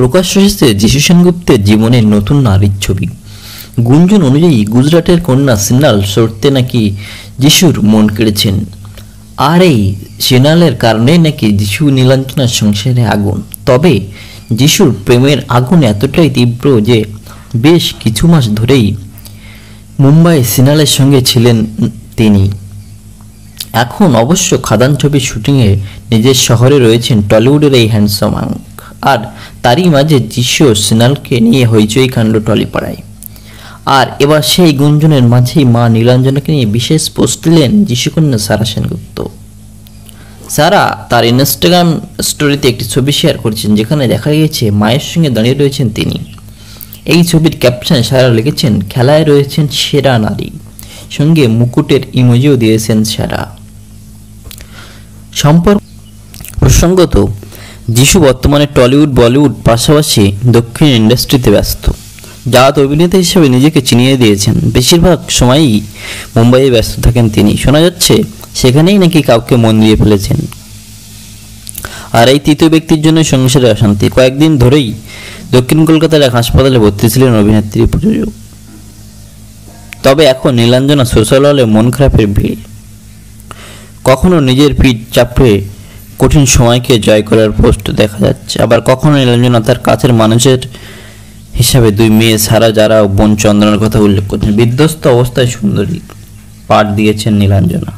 প্রকাশ হয়েছে যিশু সেনগুপ্তের জীবনের নতুন নারীর ছবি। গুঞ্জন অনুযায়ী গুজরাটের কন্যা সিনাল সরতে নাকি যিশুর মন কেড়েছেন, আর এই সিনালের কারণে নাকি যিশু নীলাঞ্জনার সংসারে আগুন। তবে যিশুর প্রেমের আগুন এতটাই তীব্র যে বেশ কিছু মাস ধরেই মুম্বাই সিনালের সঙ্গে ছিলেন তিনি। এখন অবশ্য খাদান ছবির শুটিংয়ে নিজের শহরে রয়েছেন টলিউডের এই হ্যান্ডসাম আঙ্ক, আর তারই মাঝে যিশু সিনালকে নিয়ে হইচই কাণ্ড টলিপাড়ায়। আর এবার সেই গুঞ্জনের মাঝেই মা নীলাঞ্জনাকে নিয়ে বিশেষ পোস্ট দিলেন যিশুকন্যা সারা সেনগুপ্ত। সারা তার ইনস্টাগ্রাম স্টোরিতে একটি ছবি শেয়ার করেছেন, যেখানে দেখা গিয়েছে মায়ের সঙ্গে দাঁড়িয়ে রয়েছেন তিনি। এই ছবির ক্যাপশনে সারা লিখেছেন, খেলায় রয়েছেন সেরা নারী, সঙ্গে মুকুটের ইমোজিও দিয়েছেন সারা। সম্পর্ক প্রসঙ্গত, যিশু বর্তমানে টলিউড বলিউড পাশাপাশি দক্ষিণ ইন্ডাস্ট্রিতে ব্যস্ত। জাত অভিনেতা হিসেবে নিজেকে চিনিয়ে দিয়েছেন। বেশিরভাগ সময়ই মুম্বাইয়ে ব্যস্ত থাকেন তিনি। শোনা যাচ্ছে সেখানেই নাকি কাউকে মন দিয়ে ফেলেছেন, আর এই তৃতীয় ব্যক্তির জন্য সংসারে অশান্তি। কয়েকদিন ধরেই দক্ষিণ কলকাতার এক হাসপাতালে ভর্তি ছিলেন অভিনেত্রী প্রযোজক। তবে এখন নীলাঞ্জনা সোশ্যাল হলে মন খারাপের ভিড়। কখনো নিজের পিঠ চাপড়ে কঠিন সময়কে জয় করার পোস্ট দেখা যাচ্ছে, আবার কখনো নীলাঞ্জনা তার কাছের মানুষের হিসাবে দুই মেয়ে সারা যারা বোন চন্দনার কথা উল্লেখ করছেন। বিধ্বস্ত অবস্থায় সুন্দরী পাঠ দিয়েছেন নীলাঞ্জনা।